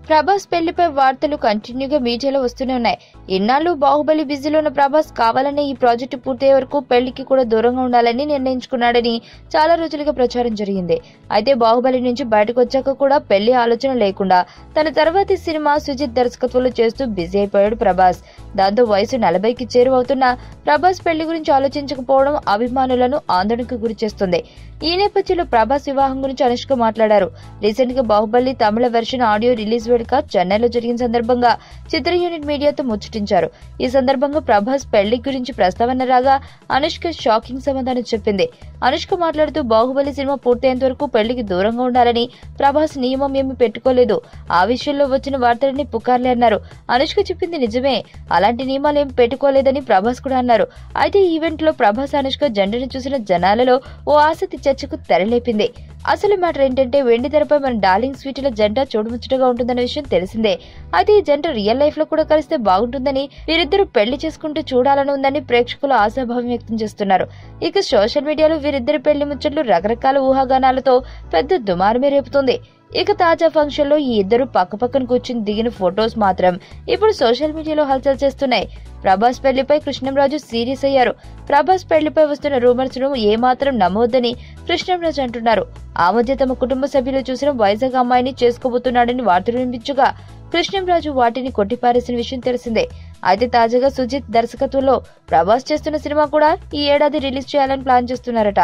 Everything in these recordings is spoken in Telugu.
ప్రభాస్ పెళ్లిపై వార్తలు కంటిన్యూగా మీడియాలో వస్తూనే ఉన్నాయి. ఇన్నాళ్లు బాహుబలి బిజీలో ఉన్న ప్రభాస్ కావాలనే ఈ ప్రాజెక్టు పూర్తయ్యే వరకు పెళ్లికి కూడా దూరంగా ఉండాలని నిర్ణయించుకున్నాడని చాలా రోజులుగా ప్రచారం జరిగింది. అయితే బాహుబలి నుంచి బయటకు వచ్చాక కూడా పెళ్లి ఆలోచన లేకుండా తన తర్వాతి సినిమా సుజిత్ దర్శకత్వంలో చేస్తూ బిజీ అయిపోయాడు ప్రభాస్. దాంతో వయసు 40కి చేరువవుతున్న ప్రభాస్ పెళ్లి గురించి ఆలోచించకపోవడం అభిమానులను ఆందోళనకు గురి చేస్తుంది. ఈ నేపథ్యంలో ప్రభాస్ వివాహం గురించి అనుష్క మాట్లాడారు. రీసెంట్ గా బాహుబలి తమిళ వెర్షన్ ఆడియో రిలీజ్ వేడుక చెన్నైలో జరిగిన సందర్భంగా చిత్ర యూనిట్ మీడియాతో ముచ్చటించారు. ఈ సందర్భంగా ప్రభాస్ పెళ్లి గురించి ప్రస్తావన రాగా అనుష్క షాకింగ్ సమాధానం చెప్పింది. అనుష్క మాట్లాడుతూ బాహుబలి సినిమా పూర్తయ్యేంత వరకు పెళ్లికి దూరంగా ఉండాలని ప్రభాస్ నియమం ఏమీ పెట్టుకోలేదు. ఆ విషయంలో వచ్చిన వార్తలని పుకార్లే అన్నారు. అనుష్క చెప్పింది నిజమే, అలాంటి నియమాలు ఏం పెట్టుకోలేదని ప్రభాస్ కూడా అన్నారు. అయితే ఈ ఈవెంట్ లో ప్రభాస్ అనుష్క జంటను చూసిన జనాలలో ఓ ఆసక్తి చర్చకు తెరలేపింది. అసలు మ్యాటర్ ఏంటంటే వెండి తెరపై మన డార్లింగ్ స్వీటీల జంట చూడముచ్చటగా ఉంటుందన్న విషయం తెలిసిందే. అయితే ఈ జంట రియల్ లైఫ్ లో కూడా కలిస్తే బాగుంటుందని, వీరిద్దరూ పెళ్లి చేసుకుంటూ చూడాలని ఉందని ప్రేక్షకులు ఆశాభావం వ్యక్తం చేస్తున్నారు. ఇక సోషల్ మీడియాలో వీరిద్దరి పెళ్లి ముచ్చట్లు రకరకాల ఊహాగానాలతో పెద్ద దుమారమే రేపుతోంది. ఇక తాజా ఫంక్షన్ లో ఈ ఇద్దరు పక్కపక్కన కూర్చుని దిగిన ఫొటోస్ మాత్రం ఇప్పుడు సోషల్ మీడియాలో హల్చల్ చేస్తున్నాయి. ప్రభాస్ పెళ్లిపై కృష్ణంరాజు సీరియస్ అయ్యారు. ప్రభాస్ పెళ్లిపై వస్తున్న రూమర్స్ ను ఏమాత్రం నమ్మొద్దని కృష్ణంరాజు అంటున్నారు. ఆ మధ్య తమ కుటుంబ సభ్యులు చూసిన వైజాగ్ అమ్మాయిని చేసుకోబోతున్నాడని వార్తలు వినిపించగా కృష్ణంరాజు వాటిని కొట్టిపారేసిన విషయం తెలిసిందే. అయితే తాజాగా సుజిత్ దర్శకత్వంలో ప్రభాస్ చేస్తున్న సినిమా కూడా ఈ ఏడాది రిలీజ్ చేయాలని ప్లాన్ చేస్తున్నారట.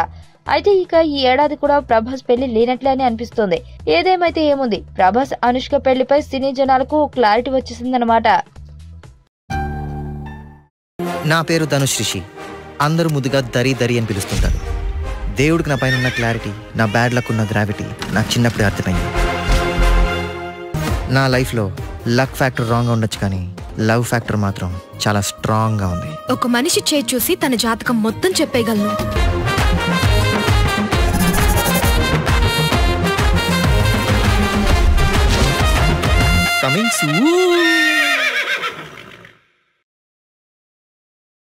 అయితే ఇక ఈ ఏడాది కూడా ప్రభాస్ పెళ్లి లేనట్లే అని అనిపిస్తోంది. ఏదేమైతే ఏముంది, ప్రభాస్ అనుష్క పెళ్లిపై సినీ జనాలకు క్లారిటీ వచ్చేసిందన్నమాట. నా పేరు ధనుష్ రిషి. అందరూ ముద్దుగా దరి దరి అని పిలుస్తుంటారు. దేవుడికి నా పైన ఉన్న క్లారిటీ, నా బ్యాడ్ లక్ ఉన్న గ్రావిటీ నాకు చిన్నప్పుడే అర్థమైంది. నా లైఫ్లో లక్ ఫ్యాక్టర్ రాంగ్గా ఉండొచ్చు, కానీ లవ్ ఫ్యాక్టర్ మాత్రం చాలా స్ట్రాంగ్గా ఉంది. ఒక మనిషి చేయి చూసి తన జాతకం మొత్తం చెప్పేయగలను. Coming soon.